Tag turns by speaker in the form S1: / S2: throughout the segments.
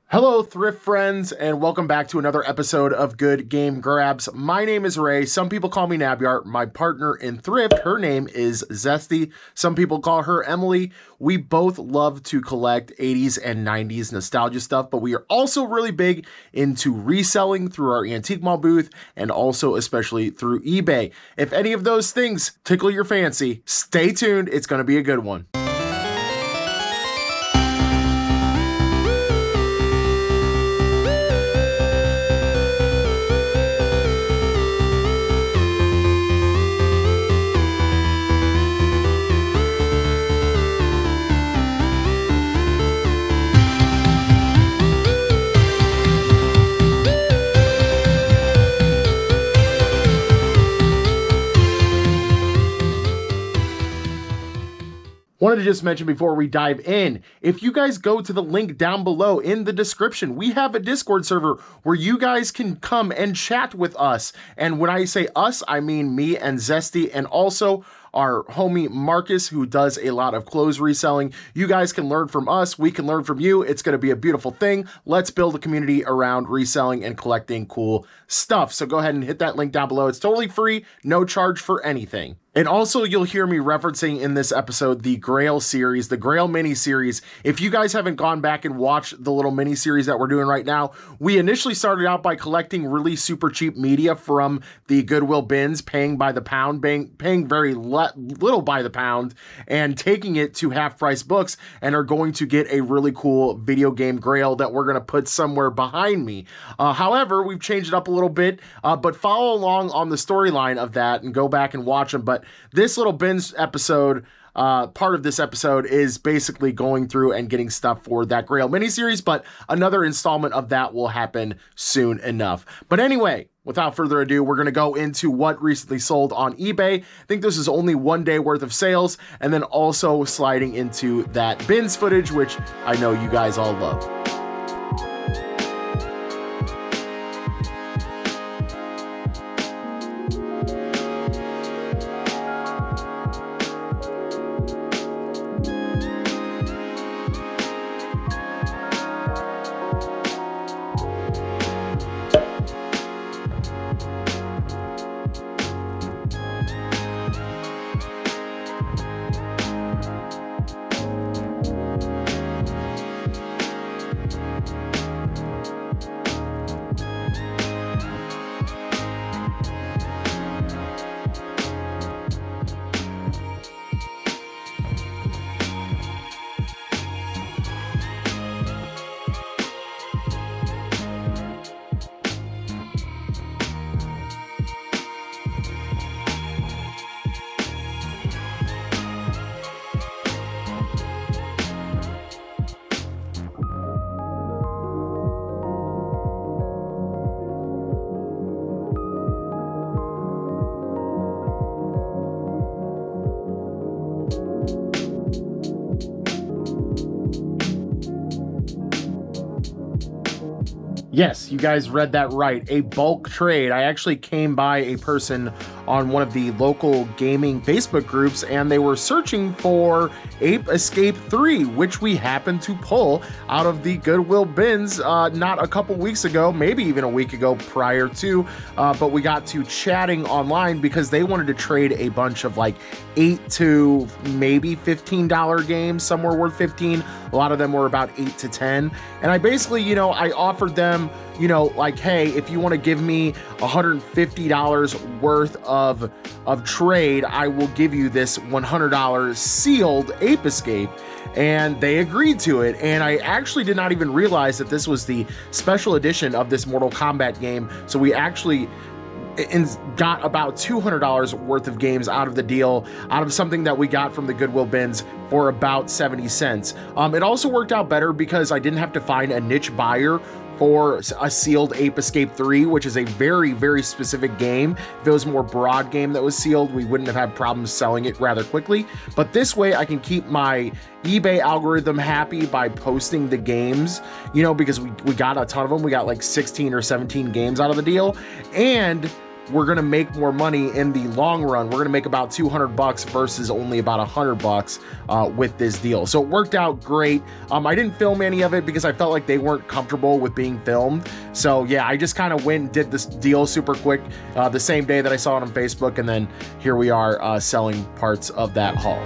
S1: Hello, thrift friends, and welcome back to another episode of Good Game Grabs. My name is Ray. Some people call me Nabyart. My partner in thrift, her name is Zesty. Some people call her Emily. We both love to collect 80s and 90s nostalgia stuff, but we are also really big into reselling through our antique mall booth and also especially through eBay. If any of those things tickle your fancy, stay tuned. It's going to be a good one. Wanted to just mention before we dive in, if you guys go to the link down below in the description, we have a Discord server where you guys can come and chat with us. And when I say us, I mean me and Zesty, and also our homie Marcus, who does a lot of clothes reselling. You guys can learn from us. We can learn from you. It's going to be a beautiful thing. Let's build a community around reselling and collecting cool stuff. So go ahead and hit that link down below. It's totally free, no charge for anything. And also, you'll hear me referencing in this episode the Grail series, the Grail mini-series. If you guys haven't gone back and watched the little mini-series that we're doing right now, we initially started out by collecting really super cheap media from the Goodwill bins, paying by the pound, paying very little by the pound, and taking it to half-price books, and are going to get a really cool video game Grail that we're going to put somewhere behind me. However, we've changed it up a little bit, but follow along on the storyline of that and go back and watch them. But this little bins episode, part of this episode is basically going through and getting stuff for that Grail miniseries, but another installment of that will happen soon enough. But anyway, without further ado, we're going to go into what recently sold on eBay. I think this is only 1 day worth of sales, and then also sliding into that bins footage, which I know you guys all love. Yes, you guys read that right. A bulk trade. I actually came by a person on one of the local gaming Facebook groups, and they were searching for Ape Escape 3, which we happened to pull out of the Goodwill bins not a couple weeks ago, maybe even a week ago prior to, but we got to chatting online because they wanted to trade a bunch of like $8 to maybe $15 games, somewhere worth 15. A lot of them were about 8 to 10. And I basically, I offered them, like, hey, if you want to give me $150 worth of trade, I will give you this $100 sealed Ape Escape. And they agreed to it. And I actually did not even realize that this was the special edition of this Mortal Kombat game. So we actually got about $200 worth of games out of the deal, out of something that we got from the Goodwill bins for about 70 cents. It also worked out better because I didn't have to find a niche buyer for a sealed Ape Escape 3, which is a very, very specific game. If it was a more broad game that was sealed, we wouldn't have had problems selling it rather quickly. But this way I can keep my eBay algorithm happy by posting the games, because we got a ton of them. We got like 16 or 17 games out of the deal. And we're going to make more money in the long run. We're going to make about $200 versus only about $100 with this deal. So it worked out great. I didn't film any of it because I felt like they weren't comfortable with being filmed. So yeah, I just kind of went and did this deal super quick the same day that I saw it on Facebook. And then here we are selling parts of that haul.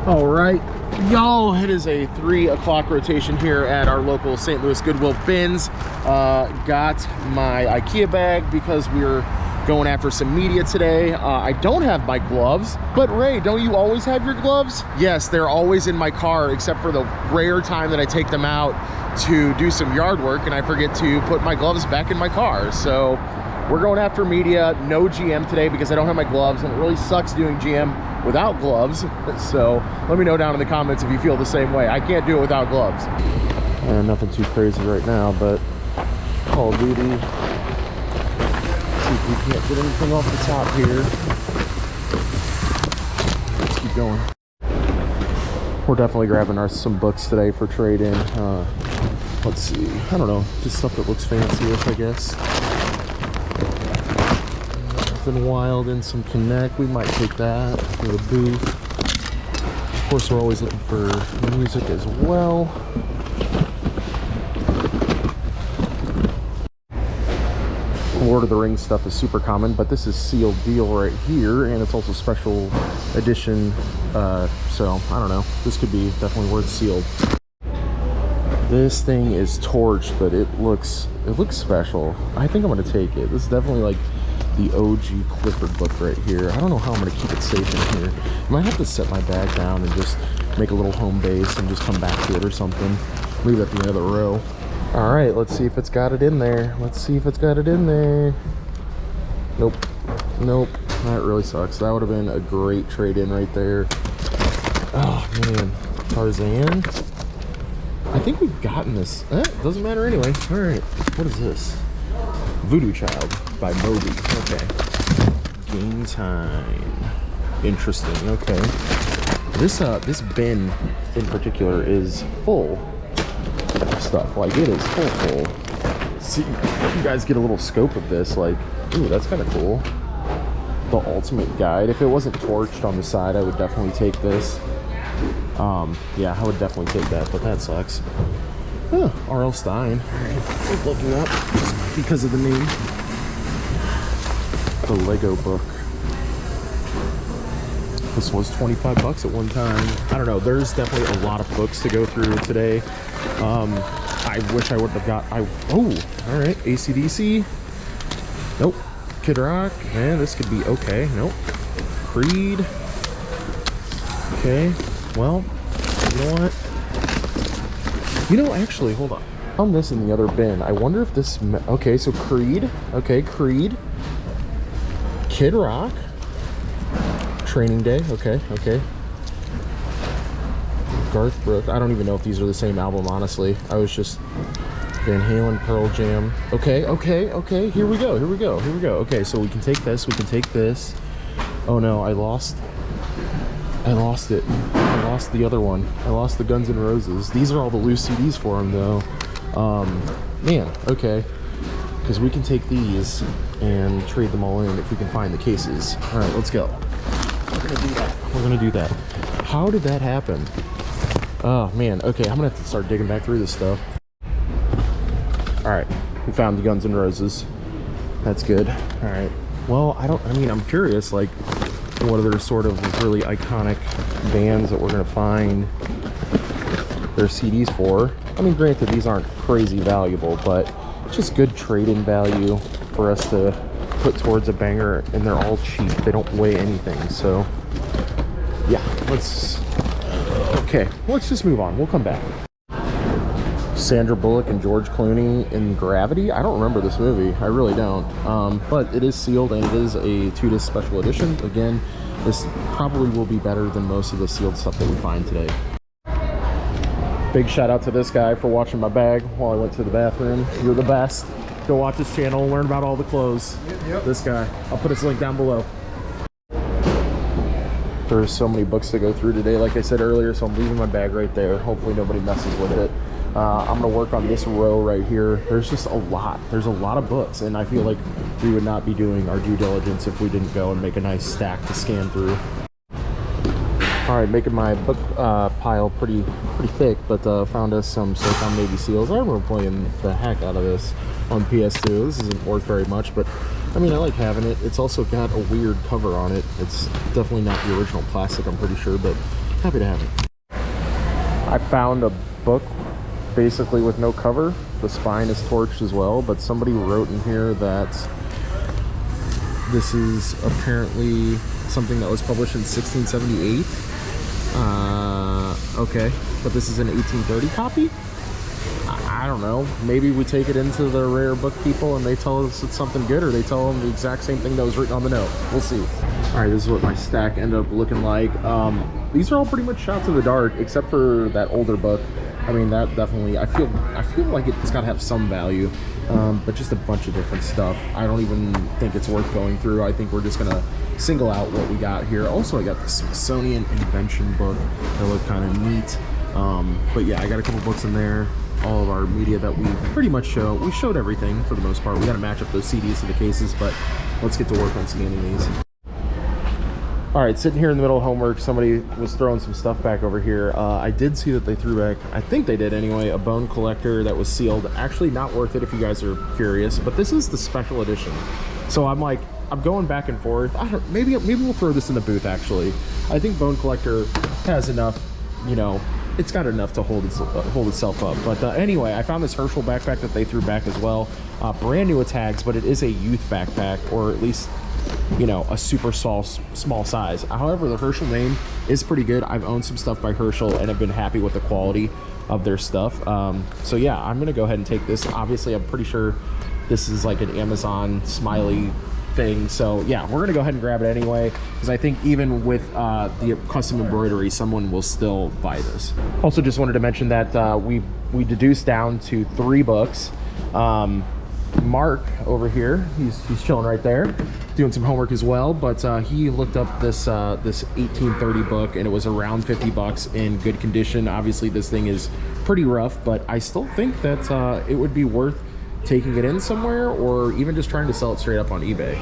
S1: All right, y'all, it is a 3 o'clock rotation here at our local St. Louis Goodwill bins. Got my IKEA bag because we're going after some media today. I don't have my gloves, but Ray, don't you always have your gloves? Yes, they're always in my car, except for the rare time that I take them out to do some yard work and I forget to put my gloves back in my car. So we're going after media. No GM today because I don't have my gloves, and it really sucks doing GM without gloves. So let me know down in the comments if you feel the same way. I can't do it without gloves. And nothing too crazy right now, but Call of Duty. See if we can't get anything off the top here. Let's keep going. We're definitely grabbing some books today for trade-in. Let's see. I don't know. Just stuff that looks fancy-ish, I guess. Nothing wild in some Connect. We might take that for the booth. Of course, we're always looking for music as well. Lord of the Rings stuff is super common, but this is sealed deal right here, and it's also special edition. So I don't know. This could be definitely worth sealed. This thing is torched, but it looks special. I think I'm gonna take it. This is definitely like the OG Clifford book right here. I don't know how I'm gonna keep it safe in here. I might have to set my bag down and just make a little home base and just come back to it or something. Leave it at the end of the row. All right, let's see if it's got it in there. Let's see if it's got it in there. Nope. Nope. That really sucks. That would have been a great trade-in right there. Oh, man. Tarzan? I think we've gotten this. Doesn't matter anyway. All right. What is this? Voodoo Child by Moby. Okay. Game Time. Interesting. Okay. This bin in particular is full of stuff. Like, it is full. See, you guys get a little scope of this. Like, ooh, that's kind of cool. The Ultimate Guide. If it wasn't torched on the side, I would definitely take this. Yeah, I would definitely take that, but that sucks. Huh, R.L. Stein. Alright, looking up just because of the name. The Lego book. This was 25 bucks at one time. I don't know, there's definitely a lot of books to go through today. I wish I would have got, all right, AC/DC. Nope. Kid Rock. Man, this could be okay. Nope. Creed. Okay. Well, you know what? You know, actually, hold on. I'm missing the other bin. I wonder if this... Okay, so Creed. Okay, Creed. Kid Rock. Training Day. Okay. Garth Brooks. I don't even know if these are the same album, honestly. I was just... Van Halen, Pearl Jam. Okay. Here we go. Okay, so we can take this. We can take this. Oh, no, I lost it. I lost the other one. I lost the Guns N' Roses. These are all the loose CDs for him, though. Man, okay. Because we can take these and trade them all in if we can find the cases. All right, let's go. We're gonna do that. How did that happen? Oh, man. Okay, I'm gonna have to start digging back through this stuff. All right, we found the Guns N' Roses. That's good. All right. Well, I'm curious, like, what other sort of really iconic bands that we're gonna find their CDs for. I mean, granted, these aren't crazy valuable, but it's just good trade-in value for us to put towards a banger, and they're all cheap. They don't weigh anything, so yeah, let's just move on. We'll come back. Sandra Bullock and George Clooney in Gravity. I don't remember this movie. I really don't. But it is sealed, and it is a 2-disc special edition. Again, this probably will be better than most of the sealed stuff that we find today. Big shout out to this guy for watching my bag while I went to the bathroom. You're the best. Go watch his channel and learn about all the clothes. Yep. This guy. I'll put his link down below. There's so many books to go through today, like I said earlier, so I'm leaving my bag right there. Hopefully nobody messes with it. I'm gonna work on this row right here. There's just a lot. There's a lot of books, and I feel like we would not be doing our due diligence if we didn't go and make a nice stack to scan through. All right, making my book pile pretty thick, but found us some SOCOM Navy SEALs. I remember playing the heck out of this on PS2. This isn't worth very much, but I mean, I like having it. It's also got a weird cover on it. It's definitely not the original plastic, I'm pretty sure, but Happy to have it. I found a book basically with no cover. The spine is torched as well, but somebody wrote in here that this is apparently something that was published in 1678. Okay, but this is an 1830 copy? I don't know. Maybe we take it into the rare book people and they tell us it's something good, or they tell them the exact same thing that was written on the note. We'll see. All right, this is what my stack ended up looking like. These are all pretty much shots in the dark, except for that older book. I mean, that definitely, I feel like it's got to have some value, but just a bunch of different stuff. I don't even think it's worth going through. I think we're just gonna single out what we got here. Also, I got the Smithsonian Invention book that looked kind of neat. But yeah, I got a couple books in there. All of our media that we pretty much show. We showed everything for the most part. We got to match up those CDs to the cases, but let's get to work on scanning these. All right, sitting here in the middle of homework, somebody was throwing some stuff back over here. I did see that they threw back, I think they did anyway, a Bone Collector that was sealed. Actually not worth it if you guys are curious, but this is the special edition. So I'm going back and forth. Maybe we'll throw this in the booth actually. I think Bone Collector has enough, you know, it's got enough to hold itself up. But anyway, I found this Herschel backpack that they threw back as well. Brand new with tags, but it is a youth backpack, or at least, you know, a super small size. However, the Herschel name is pretty good. I've owned some stuff by Herschel and have been happy with the quality of their stuff. So yeah, I'm gonna go ahead and take this. Obviously, I'm pretty sure this is like an Amazon Smiley thing, so yeah, we're gonna go ahead and grab it anyway, because I think even with the custom embroidery, someone will still buy this. Also, just wanted to mention that we deduced down to 3 books. Mark over here, he's chilling right there, doing some homework as well, but he looked up this 1830 book, and it was around 50 bucks in good condition. Obviously, this thing is pretty rough, but I still think that it would be worth taking it in somewhere, or even just trying to sell it straight up on eBay.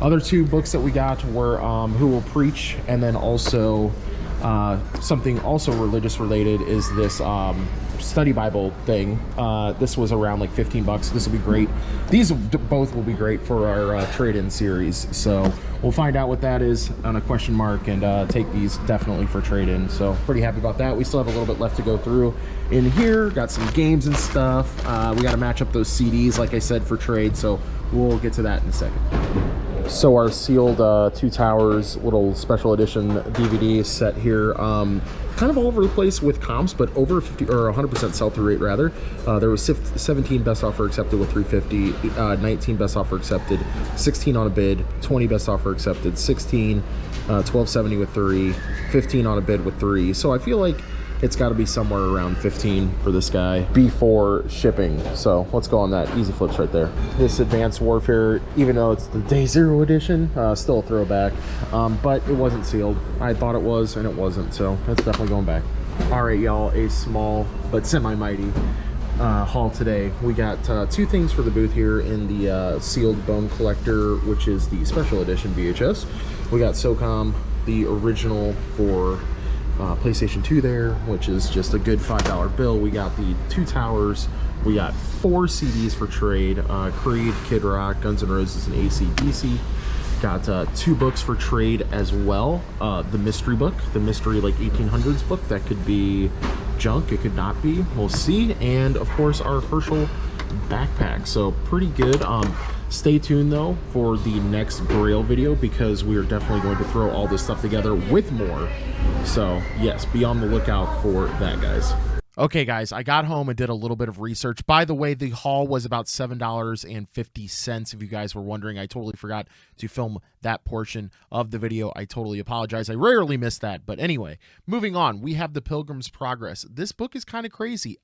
S1: Other 2 books that we got were Who Will Preach, and then also something also religious related is this study Bible thing. This was around like 15 bucks. This will be great. These both will be great for our trade-in series, so we'll find out what that is on a question mark, and take these definitely for trade-in. So pretty happy about that. We still have a little bit left to go through in here. Got some games and stuff. We got to match up those CDs, like I said, for trade, so we'll get to that in a second. So our sealed Two Towers little special edition DVD set here, kind of all over the place with comps, but over 50 or 100% sell-through rate rather. There was 17 best offer accepted with 350, 19 best offer accepted, 16 on a bid, 20 best offer accepted, 16, 1270 with 3, 15 on a bid with 3. So I feel like it's got to be somewhere around 15 for this guy before shipping. So let's go on that. Easy flips right there. This Advanced Warfare, even though it's the Day Zero edition, still a throwback, but it wasn't sealed. I thought it was, and it wasn't, so that's definitely going back. All right, y'all, a small but semi-mighty haul today. We got 2 things for the booth here in the sealed Bone Collector, which is the special edition VHS. We got SOCOM, the original for PlayStation 2 there, which is just a good $5 bill. We got the Two Towers. We got 4 CDs for trade. Creed, Kid Rock, Guns N' Roses, and AC/DC. Got 2 books for trade as well. The mystery book, the mystery like 1800s book. That could be junk, it could not be. We'll see. And of course, our Herschel backpack. So pretty good. Stay tuned though for the next Grail video, because we are definitely going to throw all this stuff together with more. So yes, be on the lookout for that, guys. Okay, guys, I got home and did a little bit of research. By the way, the haul was about $7.50. If you guys were wondering, I totally forgot to film that portion of the video. I totally apologize. I rarely miss that. But anyway, moving on, we have The Pilgrim's Progress. This book is kind of crazy.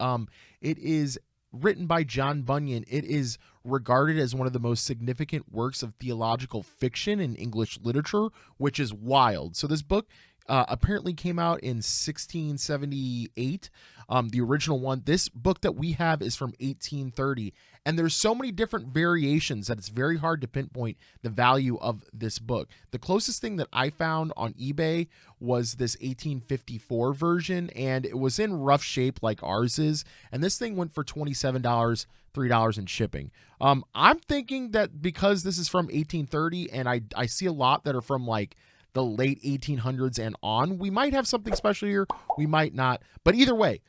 S1: It is written by John Bunyan. It is regarded as one of the most significant works of theological fiction in English literature, which is wild. So this book apparently came out in 1678. The original one, this book that we have, is from 1830. And there's so many different variations that it's very hard to pinpoint the value of this book. The closest thing that I found on eBay was this 1854 version, and it was in rough shape like ours is. And this thing went for $27, $3 in shipping. I'm thinking that because this is from 1830, and I see a lot that are from like
S2: the late 1800s and on. We might have something special here. We might not. But either way,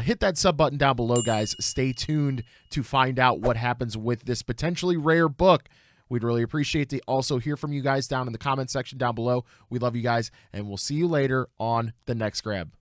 S2: hit that sub button down below, guys. Stay tuned to find out what happens with this potentially rare book. We'd really appreciate to also hear from you guys down in the comment section down below. We love you guys, and we'll see you later on the next grab.